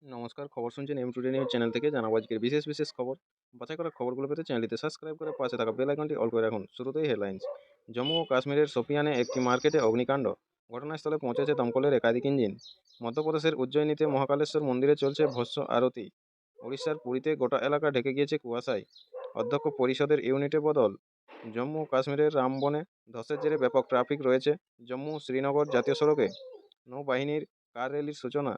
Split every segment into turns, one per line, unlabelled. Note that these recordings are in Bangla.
নমস্কার, খবর শুনছেন টুডে নিউজ চ্যানেল থেকে। জানাবো আজকের বিশেষ খবর। বাছাই করা খবরগুলো পেতে চ্যানেলটিতে সাবস্ক্রাইব করে পাশে থাকা বেল আইকনটি অল করে রাখুন। শুরুতেই হেডলাইন্স। জম্মু ও কাশ্মীরের শোপিয়ানে একটি মার্কেটে অগ্নিকাণ্ড। ঘটনাস্থলে পৌঁছেছে দমকলের একাধিক ইঞ্জিন। মধ্যপ্রদেশের উজ্জয়িনীতে মহাকালেশ্বর মন্দিরে চলছে ভস্য আরতি। উড়িষ্যার পুরীতে গোটা এলাকা ঢেকে গিয়েছে কুয়াশায়। অধ্যক্ষ পরিষদের ইউনিটে বদল। জম্মু ও কাশ্মীরের রামবনে ধসের জেরে ব্যাপক ট্রাফিক রয়েছে জম্মু শ্রীনগর জাতীয় সড়কে। নৌবাহিনীর কার র্যালির সূচনা।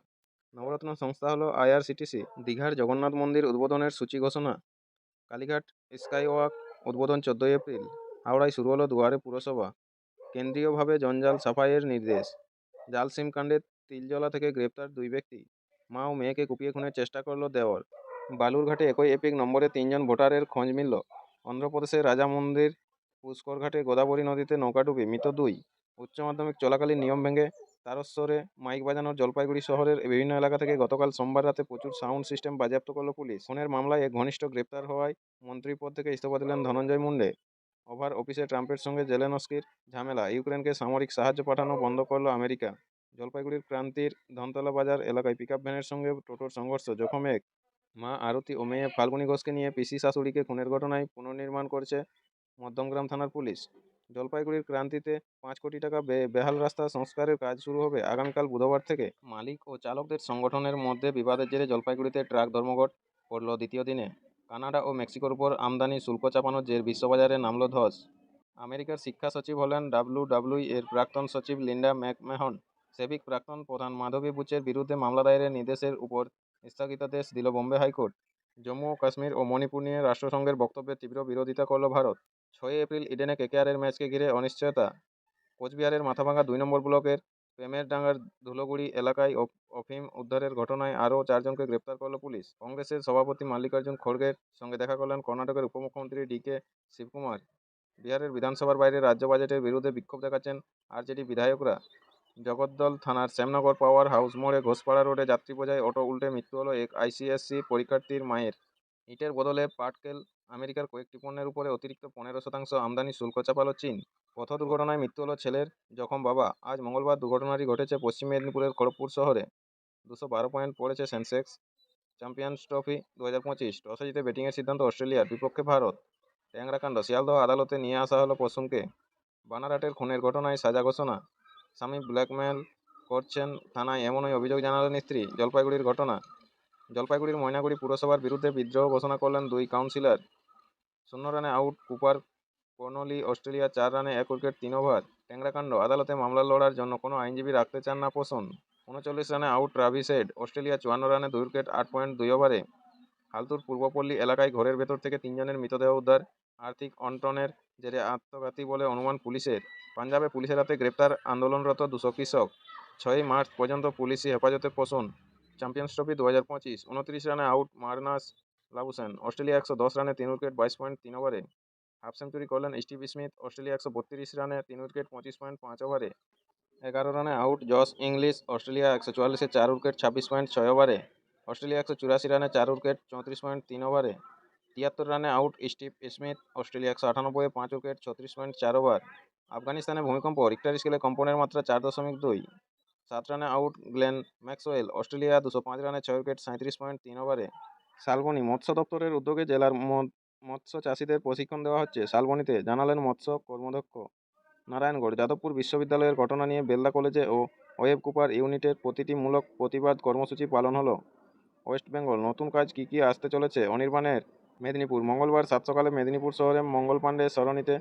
নবরত্ন সংস্থা হলো আইআরসিটিসি। দীঘার জগন্নাথ মন্দির উদ্বোধনের সূচি ঘোষণা। কালীঘাট স্কাইওয়াক উদ্বোধন 14 এপ্রিল। হাওড়ায় শুরু হলো দুয়ারে পুরসভা। কেন্দ্রীয়ভাবে জঞ্জাল সাফাইয়ের নির্দেশ। জাল সিম কাণ্ডে তিলজলা থেকে গ্রেপ্তার 2 ব্যক্তি। মা ও মেয়েকে কুপিয়ে খুনের চেষ্টা করল দেওর। বালুরঘাটে একই এপিক নম্বরে 3জন ভোটারের খোঁজ মিলল। অন্ধ্রপ্রদেশের রাজা মন্দির পুষ্করঘাটে গোদাবরী নদীতে নৌকাডুবি, মৃত 2। উচ্চ মাধ্যমিক চলাকালীন নিয়ম ভেঙে তারস্বরে মাইক বাজানোর জলপাইগুড়ি শহরের বিভিন্ন এলাকা থেকে গতকাল সোমবার রাতে প্রচুর সাউন্ড সিস্টেম বাজেয়াপ্ত করল পুলিশ। খুনের মামলায় এক ঘনিষ্ঠ গ্রেপ্তার হওয়ায় মন্ত্রী পদ থেকে ইস্তফা দিলেন ধনঞ্জয় মুন্ডে। ওভার অফিসে ট্রাম্পের সঙ্গে জেলেনস্কির ঝামেলা। ইউক্রেনকে সামরিক সাহায্য পাঠানো বন্ধ করল আমেরিকা। জলপাইগুড়ির ক্রান্তির ধনতলা বাজার এলাকায় পিকআপ ভ্যানের সঙ্গে টোটোর সংঘর্ষ, জখম 1। মা আরতি ও মেয়ে ফাল্গুনী ঘোষকে নিয়ে পিসি শাশুড়িকে খুনের ঘটনায় পুনর্নির্মাণ করছে মধ্যমগ্রাম থানার পুলিশ। জলপাইগুড়ির ক্রান্তিতে 5 কোটি টাকা বেহাল রাস্তা সংস্কারের কাজ শুরু হবে আগামীকাল বুধবার থেকে। মালিক ও চালকদের সংগঠনের মধ্যে বিবাদের জেরে জলপাইগুড়িতে ট্রাক ধর্মঘট পড়ল দ্বিতীয় দিনে। কানাডা ও মেক্সিকোর উপর আমদানি শুল্ক চাপানোর জের বিশ্ববাজারে নামল ধস। আমেরিকার শিক্ষা সচিব হলেন ডাব্লিউডাব্লিউই এর প্রাক্তন সচিব লিন্ডা ম্যাকমাহন। সেবিক প্রাক্তন প্রধান মাধবী বুচের বিরুদ্ধে মামলা দায়েরের নির্দেশের উপর স্থগিতাদেশ দিল বোম্বে হাইকোর্ট। জম্মু ও কাশ্মীর ও মণিপুর নিয়ে রাষ্ট্রসংঘের বক্তব্যের তীব্র বিরোধিতা করল ভারত। 6 এপ্রিল ইডেনে কেকেআরের ম্যাচকে ঘিরে অনিশ্চয়তা। কোচবিহারের মাথাভাঙা 2 নম্বর ব্লকের প্রেমেরডাঙ্গার ধুলোগুড়ি এলাকায় অফিম উদ্ধারের ঘটনায় আরও 4জনকে গ্রেপ্তার করল পুলিশ। কংগ্রেসের সভাপতি মল্লিকার্জুন খড়গের সঙ্গে দেখা করলেন কর্ণাটকের উপমুখ্যমন্ত্রী ডিকে শিবকুমার। বিহারের বিধানসভার বাইরে রাজ্য বাজেটের বিরুদ্ধে বিক্ষোভ দেখাচ্ছেন আরজেডি বিধায়করা। জগদ্দল থানার শ্যামনগর পাওয়ার হাউস মোড়ে ঘোষপাড়া রোডে যাত্রী বোঝাই অটো উল্টে মৃত্যু হলো এক আইসিএসসি পরীক্ষার্থীর মায়ের। ইটের বদলে পাটকেল। আমেরিকার কয়েকটি পণ্যের উপরে অতিরিক্ত 15% আমদানি শুল্ক চাপালো চীন। পথ দুর্ঘটনায় মৃত্যু হলো ছেলের, জখম বাবা। আজ মঙ্গলবার দুর্ঘটনাটি ঘটেছে পশ্চিম মেদিনীপুরের খড়গপুর শহরে। 212 পয়েন্ট পড়েছে সেন্সেক্স। চ্যাম্পিয়ন্স ট্রফি 2025 টসে জিতে ব্যাটিংয়ের সিদ্ধান্ত অস্ট্রেলিয়ার, বিপক্ষে ভারত। ট্যাংরাকাণ্ড, শিয়ালদহ আদালতে নিয়ে আসা হলো প্রসূনকে। বানারহাটের খুনের ঘটনায় সাজা ঘোষণা। স্বামী ব্ল্যাকমেল করছেন থানায়, এমনই অভিযোগ জানালেন স্ত্রী। জলপাইগুড়ির ঘটনা। জলপাইগুড়ির ময়নাগুড়ি পুরসভার বিরুদ্ধে বিদ্রোহ ঘোষণা করলেন 2 কাউন্সিলর। 0 রানে আউট কুপার কর্নলি। অস্ট্রেলিয়া 4 রানে 1 উইকেট 3 ওভার। ট্যাংরাকাণ্ড, আদালতে মামলা লড়ার জন্য কোনো আইনজীবী রাখতে চান না প্রসূন। 39 রানে আউট ট্রাভিস হেড। অস্ট্রেলিয়া 54 রানে 2 উইকেট 8.2 ওভারে। হালতুর পূর্বপল্লী এলাকায় ঘরের ভেতর থেকে 3জনের মৃতদেহ উদ্ধার। আর্থিক অনটনের জেরে আত্মঘাতী বলে অনুমান পুলিশের। পাঞ্জাবে পুলিশের হাতে গ্রেপ্তার আন্দোলনরত 200 কৃষক। 6 মার্চ পর্যন্ত পুলিশি হেফাজতে প্রসূন। চ্যাম্পিয়ন্স ট্রফি 2025 29 রানে আউট মার্নাস লাবুসেন। অস্ট্রেলিয়া 110 রানে 3 উইকেট 22.3 ওভারে। হাফ সেঞ্চুরি করলেন স্টিভ স্মিথ। অস্ট্রেলিয়া 132 রানে 3 উইকেট 25.5 ওভারে। 11 রানে আউট জশ ইংলিশ। অস্ট্রেলিয়া 144-এ 4 উইকেট 26.6 ওভারে। অস্ট্রেলিয়া 184 রানে 4 উইকেট 34.3 ওভারে। 73 রানে আউট স্টিভ স্মিথ। অস্ট্রেলিয়া 198-এ 5 উইকেট 36.4 ওভার। আফগানিস্তানে ভূমিকম্প, রিক্টার স্কেলে কম্পনের মাত্রা 4.2। 7 রানে আউট গ্লেন ম্যাক্সওয়েল। অস্ট্রেলিয়া 205 রানে 6 উইকেট 37.3 ওভারে। শালবনী, মৎস্য দপ্তরের উদ্যোগে জেলার মৎস্য চাষিদের প্রশিক্ষণ দেওয়া হচ্ছে শালবনীতে, জানালেন মৎস্য কর্মদক্ষ। নারায়ণগড়, যাদবপুর বিশ্ববিদ্যালয়ের ঘটনা নিয়ে বেলদা কলেজে ও ওয়েব কুপার ইউনিটের প্রতিটি মূলক প্রতিবাদ কর্মসূচি পালন হলো। ওয়েস্ট বেঙ্গল, নতুন কাজ কী কী আসতে চলেছে অনির্বাণের। মেদিনীপুর, মঙ্গলবার 7 সকালে মেদিনীপুর শহরে মঙ্গল পাণ্ডে সরণিতে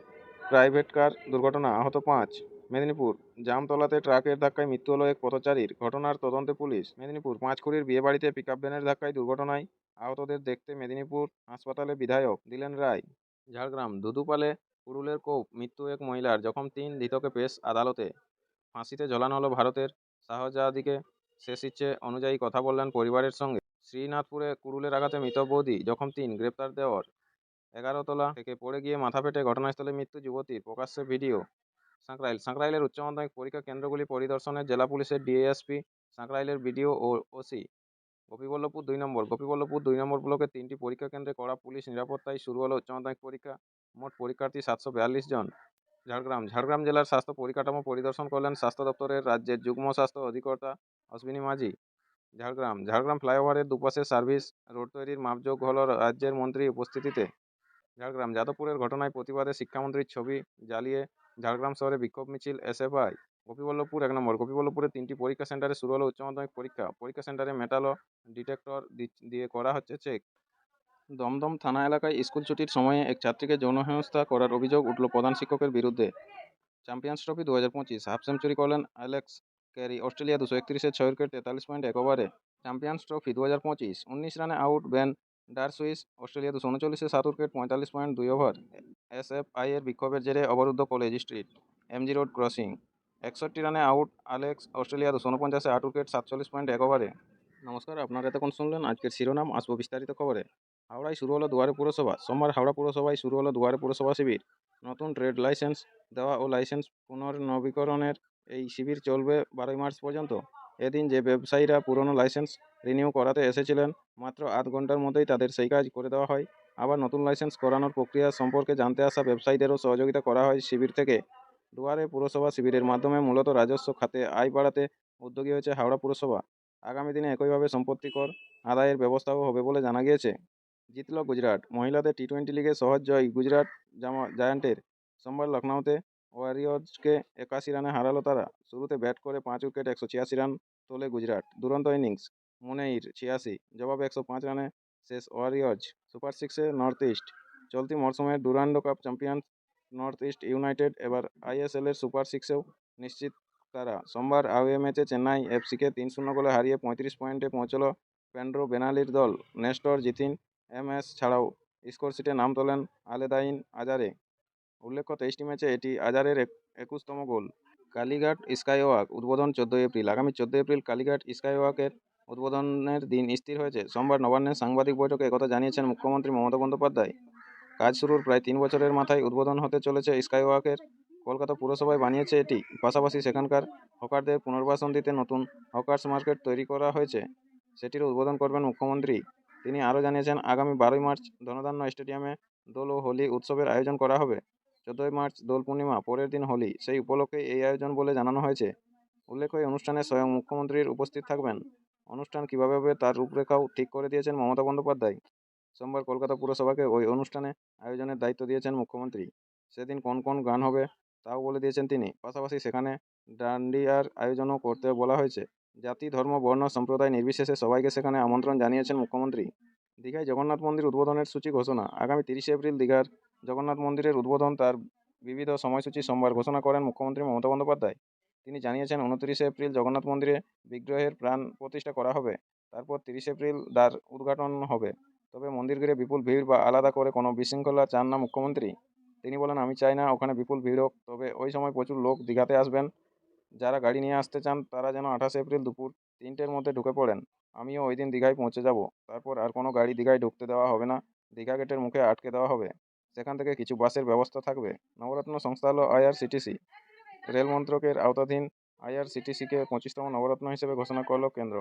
প্রাইভেট কার দুর্ঘটনা, আহত 5। মেদিনীপুর, জামতলাতে ট্রাকের ধাক্কায় মৃত্যু হলো এক পথচারীর, ঘটনার তদন্তে পুলিশ। মেদিনীপুর, পাঁচকুড়ির বিয়েবাড়িতে পিকআপ ভ্যানের ধাক্কায় দুর্ঘটনায় আহতদের দেখতে মেদিনীপুর হাসপাতালে বিধায়ক দিলেন রায়। ঝাড়গ্রাম, দুদুপালে কুড়ুলের কোপ, মৃত্যু এক মহিলার, জখম 3, ধৃতকে পেশ আদালতে। ফাঁসিতে ঝোলানো হলো ভারতের শাহজাদিকে। শেষ ইচ্ছে অনুযায়ী কথা বললেন পরিবারের সঙ্গে। শ্রীনাথপুরে কুড়ুলের আঘাতে মৃত বৌদি, জখম 3, গ্রেপ্তার দেওর। 11তলা থেকে পড়ে গিয়ে মাথা ফেটে ঘটনাস্থলে মৃত্যু যুবতীর, প্রকাশ্যে ভিডিও। সাঁকরাইলের উচ্চ মাধ্যমিক পরীক্ষা কেন্দ্রগুলি পরিদর্শনে জেলা পুলিশের ডিএসপি, সাঁকরাইলের বিডিও ও ওসি। গোপীবল্লভপুর 2 নম্বর। গোপীবল্লভপুর 2 নম্বর ব্লকের 3টি পরীক্ষা কেন্দ্রে কড়া পুলিশ নিরাপত্তায় শুরু হলো উচ্চ মাধ্যমিক পরীক্ষা। মোট পরীক্ষার্থী 742 জন। ঝাড়গ্রাম জেলার স্বাস্থ্য পরিকাঠামো পরিদর্শন করলেন স্বাস্থ্য দপ্তরের রাজ্যের যুগ্ম স্বাস্থ্য অধিকর্তা অশ্বিনী মাঝি। ঝাড়গ্রাম ফ্লাইওভারের দুপাশে সার্ভিস রোড তৈরির মাপজোক হলো রাজ্যের মন্ত্রীর উপস্থিতিতে। যাদবপুরের ঘটনায় প্রতিবাদে শিক্ষামন্ত্রীর ছবি জ্বালিয়ে ঝাড়গ্রাম শহরে বিক্ষোভ মিছিল এসএফআই। গোপীবল্লভপুর 1 নম্বর। গোপীবল্লভপুরে 3টি পরীক্ষা সেন্টারে শুরু হলো উচ্চ মাধ্যমিক পরীক্ষা। পরীক্ষা সেন্টারে মেটাল ডিটেক্টর দিয়ে করা হচ্ছে চেক। দমদম থানা এলাকায় স্কুল ছুটির সময়ে এক ছাত্রীকে যৌন হেনস্থা করার অভিযোগ উঠল প্রধান শিক্ষকের বিরুদ্ধে। চ্যাম্পিয়ন্স ট্রফি 2025 হাফ সেঞ্চুরি করলেন অ্যালেক্স ক্যারি। অস্ট্রেলিয়া 231-এ 6 উইকেট 43 পয়েন্ট 1 ওভারে। চ্যাম্পিয়ন্স ট্রফি 2025 19 রানে আউট বেন ডারসুইস। অস্ট্রেলিয়া 239-এ 7 উইকেট 45 পয়েন্ট 2 ওভার। এসএফআই এর বিক্ষোভের জেরে অবরুদ্ধ College Street MG Road crossing. 61 রানে আউট অ্যালেক্স। অস্ট্রেলিয়া 249-এ 8 উইকেট 47 পয়েন্ট 1 ওভারে। নমস্কার, আপনারা এতক্ষণ শুনলেন আজকের শিরোনাম। আসবো বিস্তারিত খবরে। হাওড়ায় শুরু হলো দুয়ারে পুরসভা। সোমবার হাওড়া পুরসভায় শুরু হলো দুয়ারে পুরসভা শিবির। নতুন ট্রেড লাইসেন্স দেওয়া ও লাইসেন্স পুনর্নবীকরণের এই শিবির চলবে 12 মার্চ পর্যন্ত। এদিন যে ব্যবসায়ীরা পুরনো লাইসেন্স রিনিউ করাতে এসেছিলেন, মাত্র আধ ঘন্টার মধ্যেই তাদের সেই কাজ করে দেওয়া হয়। আবার নতুন লাইসেন্স করানোর প্রক্রিয়া সম্পর্কে জানতে আসা ব্যবসায়ীদেরও সহযোগিতা করা হয় শিবির থেকে। দুয়ারে পুরসভা শিবিরের মাধ্যমে মূলত রাজস্ব খাতে আয় বাড়াতে উদ্যোগী হয়েছে হাওড়া পুরসভা। আগামী দিনে একইভাবে সম্পত্তি কর আদায়ের ব্যবস্থাও হবে বলে জানা গিয়েছে। জিতল গুজরাট। মহিলাদের টি-20 লিগে সহজ জয় গুজরাট জায়ান্টের। সোমবার লখনউতে ওয়ারিয়র্সকে 81 রানে হারালো তারা। শুরুতে ব্যাট করে 5 উইকেট 186 রান তোলে গুজরাট। দুরন্ত ইনিংস মুনেইর 86, জবাবে 105 রানে শেষ ওয়ারিয়র্স। সুপার সিক্সে নর্থ ইস্ট। চলতি মরশুমের Durand cup champion North East United এবার আইএসএলের সুপার সিক্সেও নিশ্চিত তারা। সোমবার আওয়ে ম্যাচে চেন্নাই এফসিকে 3-0 গোলে হারিয়ে 35 পয়েন্টে পৌঁছল পেন্ড্রো বেনালির দল। নেস্টর জিতিন এমএস ছাড়াও স্কোরশিটে নাম তোলেন আলেদাইন আজারে। উল্লেখ্য, 23টি ম্যাচে এটি আজারের 21তম গোল। কালীঘাট স্কাইওয়াক উদ্বোধন 14 এপ্রিল। আগামী 14 এপ্রিল কালীঘাট স্কাইওয়াকের উদ্বোধনের দিন স্থির হয়েছে। সোমবার নবান্নের সাংবাদিক বৈঠকে একথা জানিয়েছেন মুখ্যমন্ত্রী মমতা বন্দ্যোপাধ্যায়। কাজ শুরুর প্রায় 3 বছরের মাথায় উদ্বোধন হতে চলেছে স্কাইওয়াকের। কলকাতা পুরসভায় বানিয়েছে এটি। পাশাপাশি সেখানকার হকারদের পুনর্বাসন দিতে নতুন হকার্স মার্কেট তৈরি করা হয়েছে, সেটিরও উদ্বোধন করবেন মুখ্যমন্ত্রী। তিনি আরও জানিয়েছেন, আগামী 12 মার্চ ধনধান্য স্টেডিয়ামে দোল ও হোলি উৎসবের আয়োজন করা হবে। 14 মার্চ দোল পূর্ণিমা, পরের দিন হোলি। সেই উপলক্ষেই এই আয়োজন বলে জানানো হয়েছে। উল্লেখ্য, এই অনুষ্ঠানে স্বয়ং মুখ্যমন্ত্রীর উপস্থিত থাকবেন। অনুষ্ঠান কীভাবে হবে তার রূপরেখাও ঠিক করে দিয়েছেন মমতা বন্দ্যোপাধ্যায়। সোমবার কলকাতা পুরসভাকে ওই অনুষ্ঠানে আয়োজনের দায়িত্ব দিয়েছেন মুখ্যমন্ত্রী। সেদিন কোন কোন গান হবে তাও বলে দিয়েছেন তিনি। পাশাপাশি সেখানে ডান্ডিয়ার আয়োজনও করতে বলা হয়েছে। জাতি, ধর্ম, বর্ণ, সম্প্রদায় নির্বিশেষে সবাইকে সেখানে আমন্ত্রণ জানিয়েছেন মুখ্যমন্ত্রী। দীঘায় জগন্নাথ মন্দির উদ্বোধনের সূচি ঘোষণা। আগামী 30 এপ্রিল দীঘার জগন্নাথ মন্দিরের উদ্বোধন, তার বিবিধ সময়সূচি সোমবার ঘোষণা করেন মুখ্যমন্ত্রী মমতা বন্দ্যোপাধ্যায়। তিনি জানিয়েছেন, 29 এপ্রিল জগন্নাথ মন্দিরে বিগ্রহের প্রাণ প্রতিষ্ঠা করা হবে। তারপর 30 এপ্রিল দ্বার উদ্ঘাটন হবে। তবে মন্দির ঘিরে বিপুল ভিড় বা আলাদা করে কোনো বিশৃঙ্খলা চান না মুখ্যমন্ত্রী। তিনি বলেন, আমি চাই না ওখানে বিপুল ভিড় হোক, তবে ওই সময় প্রচুর লোক দীঘাতে আসবেন। যারা গাড়ি নিয়ে আসতে চান তারা যেন 28 এপ্রিল দুপুর 3টের মধ্যে ঢুকে পড়েন। আমিও ওই দিন দীঘায় পৌঁছে যাব। তারপর আর কোনো গাড়ি দীঘায় ঢুকতে দেওয়া হবে না। দীঘা গেটের মুখে আটকে দেওয়া হবে। সেখান থেকে কিছু বাসের ব্যবস্থা থাকবে। নবরত্ন সংস্থা হলো আইআরসিটিসি। রেল মন্ত্রকের আওতাধীন আইআরসিটিসিকে 25তম নবরত্ন হিসেবে ঘোষণা করল কেন্দ্র।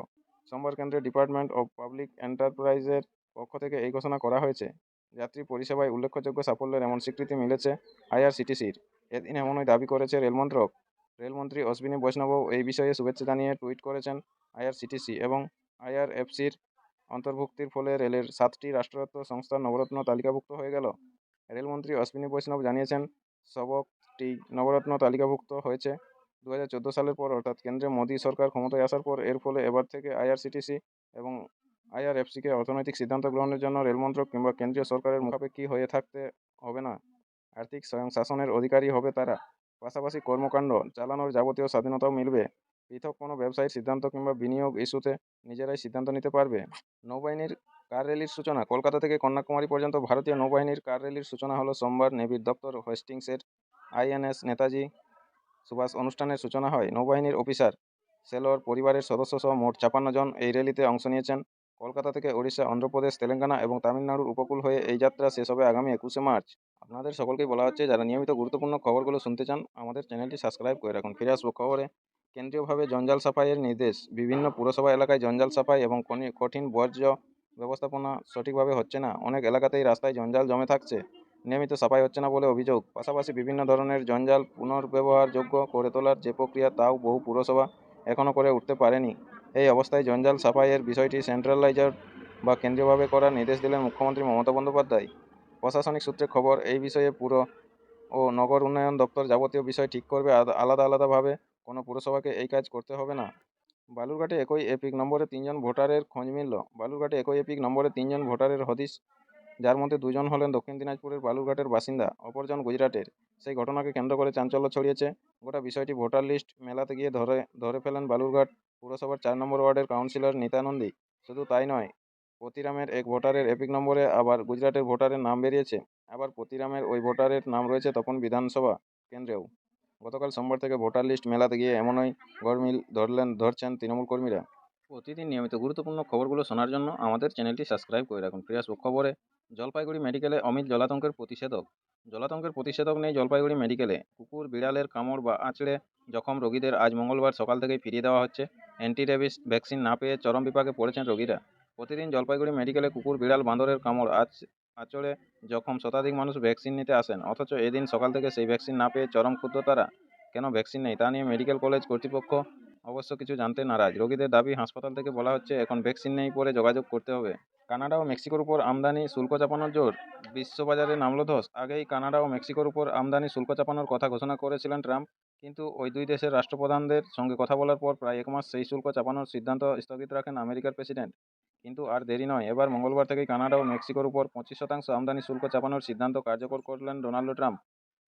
সোমবার কেন্দ্রের ডিপার্টমেন্ট অব পাবলিক এন্টারপ্রাইজের পক্ষ থেকে এই ঘোষণা করা হয়েছে। যাত্রী পরিষেবায় উল্লেখযোগ্য সাফল্যের এমন স্বীকৃতি মিলেছে আইআরসিটিসির। এদিন এমনই দাবি করেছে রেলমন্ত্রক। রেলমন্ত্রী অশ্বিনী বৈষ্ণবও এই বিষয়ে শুভেচ্ছা জানিয়ে টুইট করেছেন। আইআরসিটিসি এবং আইআরএফসির অন্তর্ভুক্তির ফলে রেলের 7টি রাষ্ট্রায়ত্ত সংস্থার নবরত্ন তালিকাভুক্ত হয়ে গেল। রেলমন্ত্রী অশ্বিনী বৈষ্ণব জানিয়েছেন, সবকটি নবরত্ন তালিকাভুক্ত হয়েছে 2014 সালের পর, অর্থাৎ কেন্দ্রে মোদী সরকার ক্ষমতায় আসার পর। এর ফলে এবার থেকে আইআরসিটিসি এবং আইআরএফসিকে অর্থনৈতিক সিদ্ধান্ত গ্রহণের জন্য রেলমন্ত্রক কিংবা কেন্দ্রীয় সরকারের মুখাপেক্ষী হয়ে থাকতে হবে না। আর্থিক স্বয়ংশাসনের অধিকারী হবে তারা। পাশাপাশি কর্মকাণ্ড চালানোর যাবতীয় স্বাধীনতাও মিলবে। পৃথক কোনো ব্যবসায়িক সিদ্ধান্ত কিংবা বিনিয়োগ ইস্যুতে নিজেরাই সিদ্ধান্ত নিতে পারবে। নৌবাহিনীর কার র্যালির সূচনা। কলকাতা থেকে কন্যাকুমারী পর্যন্ত ভারতীয় নৌবাহিনীর কার র্যালির সূচনা হলো সোমবার নেভির দপ্তর হেস্টিংসের আইএনএস নেতাজি সুভাষ অনুষ্ঠানের সূচনা হয়। নৌবাহিনীর অফিসার, সেলর, পরিবারের সদস্যসহ মোট 56 জন এই র্যালিতে অংশ নিয়েছেন। কলকাতা থেকে ওড়িশা, অন্ধ্রপ্রদেশ, তেলেঙ্গানা এবং তামিলনাড়ুর উপকূল হয়ে এই যাত্রা শেষ হবে আগামী 21 মার্চ। আপনাদের সকলকেই বলা হচ্ছে, যারা নিয়মিত গুরুত্বপূর্ণ খবরগুলো শুনতে চান আমাদের চ্যানেলটি সাবস্ক্রাইব করে রাখুন। ফিরে আসবো খবরে। কেন্দ্রীয়ভাবে জঞ্জাল সাফাইয়ের নির্দেশ। বিভিন্ন পুরসভা এলাকায় জঞ্জাল সাফাই এবং কঠিন বর্জ্য ব্যবস্থাপনা সঠিকভাবে হচ্ছে না। অনেক এলাকাতেই রাস্তায় জঞ্জাল জমে থাকছে। নিয়মিত সাফাই হচ্ছে না বলে অভিযোগ। পাশাপাশি বিভিন্ন ধরনের জঞ্জাল পুনর্ব্যবহারযোগ্য করে তোলার যে প্রক্রিয়া, তাও বহু পুরসভা এখনও করে উঠতে পারেনি। এই অবস্থায় জঞ্জাল সাফাইয়ের বিষয়টি সেন্ট্রালাইজার বা কেন্দ্রীয়ভাবে করার নির্দেশ দিলেন মুখ্যমন্ত্রী মমতা বন্দ্যোপাধ্যায়। প্রশাসনিক সূত্রে খবর, এই বিষয়ে পুর ও নগর উন্নয়ন দপ্তর যাবতীয় বিষয় ঠিক করবে। আলাদা আলাদাভাবে কোনো পুরসভাকে এই কাজ করতে হবে না। বালুরঘাটে একই এপিক নম্বরে ৩ জন ভোটারের খোঁজ মিলল। বালুরঘাটে একই এপিক নম্বরে ৩ জন ভোটারের হদিশ, যার মধ্যে ২ জন হলেন দক্ষিণ দিনাজপুরের বালুরঘাটের বাসিন্দা, অপরজন গুজরাটের। সেই ঘটনাকে কেন্দ্র করে চাঞ্চল্য ছড়িয়েছে। গোটা বিষয়টি ভোটার লিস্ট মেলাতে গিয়ে ধরে ফেলেন বালুরঘাট পুরসভার ৪ নম্বর ওয়ার্ডের কাউন্সিলর নিতা নন্দী। শুধু তাই নয়, পতিরামের এক ভোটারের এপিক নম্বরে আবার গুজরাটের ভোটারের নাম বেরিয়েছে। আবার পতিরামের ওই ভোটারের নাম রয়েছে তপন বিধানসভা কেন্দ্রেও। গতকাল সোমবার থেকে ভোটার লিস্ট মেলাতে গিয়ে এমনই গরমিল ধরছেন তৃণমূল কর্মীরা। প্রতিদিন নিয়মিত গুরুত্বপূর্ণ খবরগুলো শোনার জন্য আমাদের চ্যানেলটি সাবস্ক্রাইব করে রাখুন। ফিরে আসবো খবরে। জলপাইগুড়ি মেডিকেলে অমিত জলাতঙ্কের প্রতিষেধক। জলাতঙ্কের প্রতিষেধক নেই জলপাইগুড়ি মেডিকেলে। কুকুর, বিড়ালের কামড় বা আঁচড়ে জখম রোগীদের আজ মঙ্গলবার সকাল থেকেই ফিরিয়ে দেওয়া হচ্ছে। অ্যান্টি রেবিস ভ্যাকসিন না পেয়ে চরম বিপাকে পড়েছেন রোগীরা। প্রতিদিন জলপাইগুড়ি মেডিকেলে কুকুর, বিড়াল, বাঁদরের কামড়, আঁচড়ে জখম শতাধিক মানুষ ভ্যাকসিন নিতে আসেন। অথচ এদিন সকাল থেকে সেই ভ্যাকসিন না পেয়ে চরম ক্ষুব্ধ তারা। কেন ভ্যাকসিন নেই তা নিয়ে মেডিকেল কলেজ কর্তৃপক্ষ অবশ্য কিছু জানতে নারাজ। রোগীদের দাবি, হাসপাতাল থেকে বলা হচ্ছে এখন ভ্যাকসিন নেই, পরে যোগাযোগ করতে হবে। কানাডা ও মেক্সিকোর উপর আমদানি শুল্ক চাপানোর জোর, বিশ্ববাজারে নামল ধস। আগেই কানাডা ও মেক্সিকোর উপর আমদানি শুল্ক চাপানোর কথা ঘোষণা করেছিলেন ট্রাম্প। কিন্তু ওই দুই দেশের রাষ্ট্রপ্রধানদের সঙ্গে কথা বলার পর প্রায় ১ মাস সেই শুল্ক চাপানোর সিদ্ধান্ত স্থগিত রাখেন আমেরিকার প্রেসিডেন্ট। কিন্তু আর দেরি নয়, এবার মঙ্গলবার থেকেই কানাডা ও মেক্সিকোর উপর ২৫% আমদানি শুল্ক চাপানোর সিদ্ধান্ত কার্যকর করলেন ডোনাল্ড ট্রাম্প।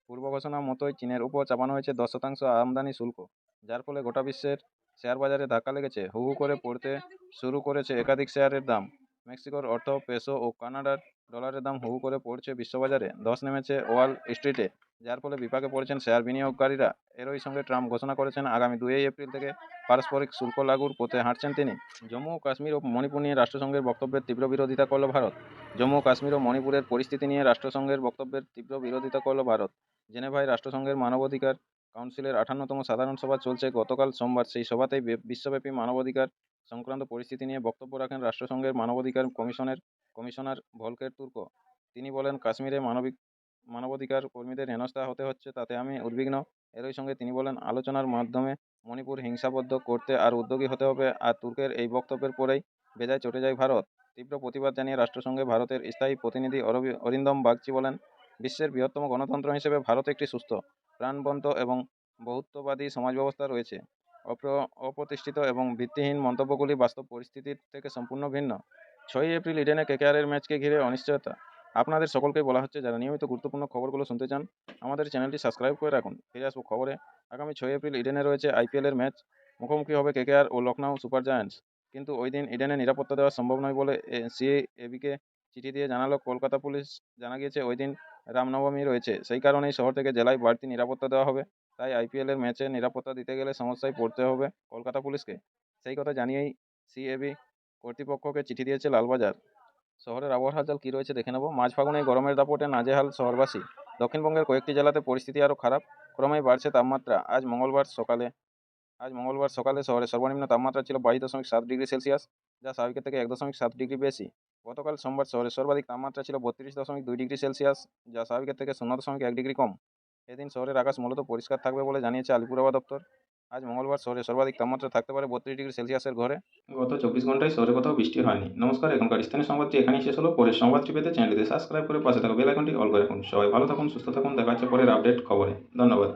পূর্ব ঘোষণা মতোই চীনের উপর চাপানো হয়েছে ১০% আমদানি শুল্ক, যার ফলে গোটা বিশ্বের শেয়ার বাজারে ধাক্কা লেগেছে। হু হু করে পড়তে শুরু করেছে একাধিক শেয়ারের দাম। মেক্সিকোর অর্থ পেসো ও কানাডার ডলারের দাম হু হু করে পড়ছে বিশ্ববাজারে। ধস নেমেছে ওয়াল স্ট্রিটে, যার ফলে বিপাকে পড়েছেন শেয়ার বিনিয়োগকারীরা। এরই সঙ্গে ট্রাম্প ঘোষণা করেছেন আগামী ২ এপ্রিল থেকে পারস্পরিক শুল্ক লাগুর পথে হাঁটছেন তিনি। জম্মু ও কাশ্মীর ও মণিপুর নিয়ে রাষ্ট্রসংঘের বক্তব্যের তীব্র বিরোধিতা করল ভারত। জম্মু ও কাশ্মীর ও মণিপুরের পরিস্থিতি নিয়ে রাষ্ট্রসংঘের বক্তব্যের তীব্র বিরোধিতা করল ভারত। জেনেভায় রাষ্ট্রসংঘের মানবাধিকার কাউন্সিলের ৫৮তম সাধারণ সভা চলছে। গতকাল সোমবার সেই সভাতেই বিশ্বব্যাপী মানবাধিকার সংক্রান্ত পরিস্থিতি নিয়ে বক্তব্য রাখেন রাষ্ট্রসংঘের মানবাধিকার কমিশনার ভলকের তুর্ক। তিনি বলেন, কাশ্মীরে মানবাধিকার কর্মীদের হেনস্থা হতে হচ্ছে, তাতে আমি উদ্বিগ্ন। এরই সঙ্গে তিনি বলেন, আলোচনার মাধ্যমে মণিপুর হিংসাবদ্ধ করতে আর উদ্যোগী হতে হবে। আর তুর্কের এই বক্তব্যের পরেই বেজায় চটে যায় ভারত। তীব্র প্রতিবাদ জানিয়ে রাষ্ট্রসংঘে ভারতের স্থায়ী প্রতিনিধি অরিন্দম বাগচি বলেন, বিশ্বের বৃহত্তম গণতন্ত্র হিসেবে ভারত একটি সুস্থ, প্রাণবন্ত এবং বহুত্ববাদী সমাজব্যবস্থা রয়েছে। অপ্রতিষ্ঠিত এবং ভিত্তিহীন মন্তব্যগুলি বাস্তব পরিস্থিতির থেকে সম্পূর্ণ ভিন্ন। ৬ই এপ্রিল ইডেনে কেকেআরের ম্যাচকে ঘিরে অনিশ্চয়তা। আপনাদের সকলকেই বলা হচ্ছে, যারা নিয়মিত গুরুত্বপূর্ণ খবরগুলো শুনতে চান আমাদের চ্যানেলটি সাবস্ক্রাইব করে রাখুন। ফিরে আসবো খবরে। আগামী ৬ এপ্রিল ইডেনে রয়েছে আইপিএলের ম্যাচ। মুখোমুখি হবে কেকেআর ও লখনউ সুপার জায়ান্টস। কিন্তু ওই দিন ইডেনে নিরাপত্তা দেওয়া সম্ভব নয় বলে সিএবিকে চিঠি দিয়ে জানালো কলকাতা পুলিশ। জানা গিয়েছে ওই দিন রামনবমী রয়েছে, সেই কারণেই শহর থেকে জেলায় বাড়তি নিরাপত্তা দেওয়া হবে। তাই আইপিএলের ম্যাচে নিরাপত্তা দিতে গেলে সমস্যায় পড়তে হবে কলকাতা পুলিশকে। সেই কথা জানিয়েই সিএবি কর্তৃপক্ষকে চিঠি দিয়েছে লালবাজার। শহরের আবহাওয়ার হালচাল কী রয়েছে দেখে নেব। মাঝ ফাগুনে গরমের দাপটে নাজেহাল শহরবাসী। দক্ষিণবঙ্গের কয়েকটি জেলাতে পরিস্থিতি আরও খারাপ, ক্রমেই বাড়ছে তাপমাত্রা। আজ মঙ্গলবার সকালে শহরের সর্বনিম্ন তাপমাত্রা ছিল ২২.৭ ডিগ্রি সেলসিয়াস, যা স্বাভাবিকের থেকে ১.৭ ডিগ্রি বেশি। গতকাল সোমবার শহরের সর্বাধিক তাপমাত্রা ছিল ৩২.২ ডিগ্রি সেলসিয়াস, যা স্বাভাবিকের থেকে ০.১ ডিগ্রি কম। এদিন শহরের আকাশ মূলত পরিষ্কার থাকবে বলে জানিয়েছে আলিপুর আবহাওয়া দপ্তর। আজ মঙ্গলবার শহরের সর্বাধিক তাপমাত্রা থাকতে পারে ৩২ ডিগ্রি সেলসিয়াসের ঘরে। গত ২৪ ঘন্টায় শহরে কোথাও বৃষ্টি হয়নি। নমস্কার, এখনকার স্থানীয় সংবাদটি এখানেই শেষ হলো। পরের সংবাদটি পেতে চ্যানেলটিতে সাবস্ক্রাইব করে পাশে থাকা বেল আইকনটি অল করে রাখুন। সবাই ভালো থাকুন, সুস্থ থাকুন। দেখা হচ্ছে পরের আপডেট খবরে। ধন্যবাদ।